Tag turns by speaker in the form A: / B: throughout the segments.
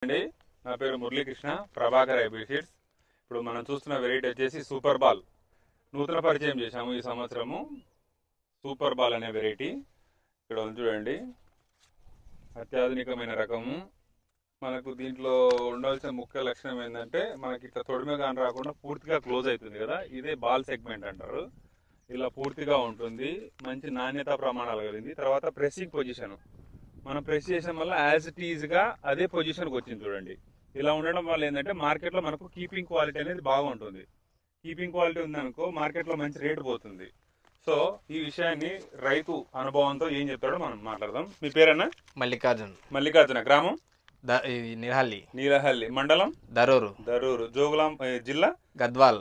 A: అండి, నా పేరు మురళీకృష్ణ, ప్రభాకర్ హైబ్రిడ్ సీడ్స్. ఇప్పుడు మనం చూస్తున్న వెరైటీ వచ్చేసి సూపర్ బాల్. నూతన పరిచయం చేశాము ఈ సంవత్సరము. సూపర్ బాల్ అనే వెరైటీ ఇక్కడ ఉంది చూడండి. అత్యాధునికమైన రకము. మనకు దీంట్లో ఉండాల్సిన ముఖ్య లక్షణం ఏంటంటే, మనకి ఇట్లా తొడిమే కానీ రాకుండా పూర్తిగా క్లోజ్ అవుతుంది కదా, ఇదే బాల్ సెగ్మెంట్ అంటారు. ఇలా పూర్తిగా ఉంటుంది, మంచి నాణ్యత ప్రమాణాలు కలిగింది. తర్వాత ప్రెస్సింగ్ పొజిషన్, మనం ప్రెస్ చేసిన వల్ల యాజ్ ఇట్ ఈజ్ గా అదే పొజిషన్కి వచ్చింది చూడండి. ఇలా ఉండడం వల్ల ఏంటంటే మార్కెట్లో మనకు కీపింగ్ క్వాలిటీ అనేది బాగుంటుంది. కీపింగ్ క్వాలిటీ ఉందనుకో మార్కెట్లో మంచి రేటు పోతుంది. సో ఈ విషయాన్ని రైతు అనుభవంతో ఏం చెప్తాడో మనం మాట్లాడదాం. మీ పేరన్నా? మల్లికార్జున. గ్రామం నీలహల్లి, మండలం దరూరు, జోగులాం జిల్లా గద్వాల.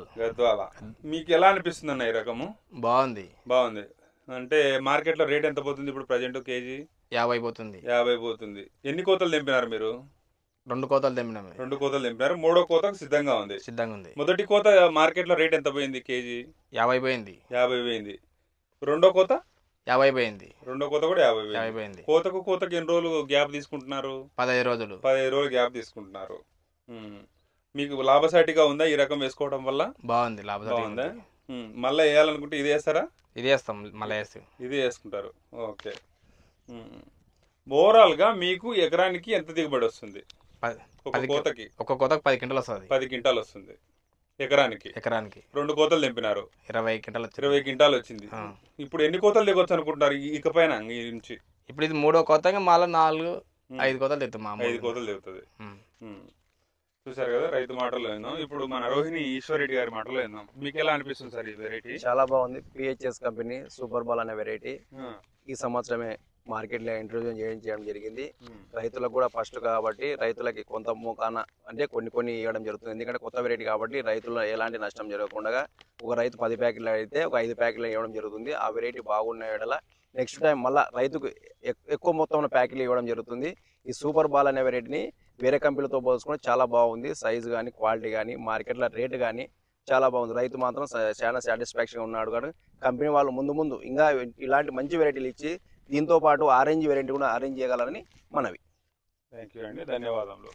A: మీకు ఎలా అనిపిస్తుంది అన్న ఈ రకము?
B: బాగుంది.
A: అంటే మార్కెట్లో రేట్ ఎంత పోతుంది ఇప్పుడు ప్రజెంట్? కేజీ 50 పోతుంది. ఎన్ని కోతలు తెంపినారు మీరు?
B: 2 కోతలు
A: తెంపినారు. మూడో కోతకు సిద్ధంగా ఉంది. మొదటి కోత మార్కెట్ లో రేట్ ఎంత పోయింది? కేజీ
B: 50 పోయింది.
A: రెండో కోత
B: 50 పోయింది.
A: రెండో కోత కూడా 50 పోయింది. కోతకు ఎన్ని రోజులు గ్యాప్ తీసుకుంటున్నారు?
B: 15 రోజులు
A: గ్యాప్ తీసుకుంటున్నారు. మీకు లాభసాటిగా ఉందా ఈ రకం వేసుకోవడం వల్ల?
B: బాగుంది.
A: బాగుందా? మళ్ళీ వేయాలనుకుంటే ఇది వేస్తారా?
B: ఇది వేస్తాం. మళ్ళీ
A: ఇది వేసుకుంటారు. ఓకే. ఓవరాల్ గా మీకు ఎకరానికి ఎంత దిగుబడి వస్తుంది?
B: ఒక కోతకి 10 క్వింటాలు వస్తుంది.
A: 10 క్వింటాలు వస్తుంది ఎకరానికి. 2 కోతలు తెంపినారు, 20 క్వింటాలు వచ్చింది. ఇప్పుడు ఎన్ని కోతలు దిగొచ్చు అనుకుంటున్నారు ఇకపైన నుంచి?
B: ఇప్పుడు ఇది 3వ కోత, మళ్ళీ 4-5 కోతలు తెగుతాం.
A: 5 కోతలు దిగుతుంది. చూసారు కదా, రైతు మాటలో విన్నాం. ఇప్పుడు మన రోహిణి ఈశ్వరెడ్డి గారి మాటలో విన్నాం. మీకు ఎలా అనిపిస్తుంది సార్ ఈ వెరైటీ?
C: చాలా బాగుంది. పిహెచ్ఎస్ కంపెనీ సూపర్ బాల్ అనే వెరైటీ ఈ సంవత్సరమే మార్కెట్ లో ఇంట్రొడ్యూస్ చేయడం జరిగింది. రైతులకు కూడా ఫస్ట్ కాబట్టి రైతులకి కొంత మోకాన అంటే కొన్ని ఇవ్వడం జరుగుతుంది. ఎందుకంటే కొత్త వెరైటీ కాబట్టి రైతుల్లో ఎలాంటి నష్టం జరగకుండా ఒక రైతు 10 ప్యాకెట్లు అయితే ఒక 5 ప్యాకెట్లు ఇవ్వడం జరుగుతుంది. ఆ వెరైటీ బాగున్న ఎడల నెక్స్ట్ టైం మళ్ళీ రైతుకు ఎక్కువ మొత్తంలో ప్యాకెట్లు ఇవ్వడం జరుగుతుంది. ఈ సూపర్ బాల్ అనే వెరైటీని వేరే కంపెనీలతో పోల్చుకుంటే చాలా బాగుంది. సైజు కానీ క్వాలిటీ కానీ మార్కెట్లో రేటు కానీ చాలా బాగుంది. రైతు మాత్రం చాలా సాటిస్ఫాక్షన్గా ఉన్నాడు. కానీ కంపెనీ వాళ్ళు ముందు ఇంకా ఇలాంటి మంచి వెరైటీలు ఇచ్చి దీంతో పాటు ఆరెంజ్ వెరైటీ కూడా అరేంజ్ చేయగలరని మనవి.
A: థ్యాంక్ యూ అండి, ధన్యవాదములు.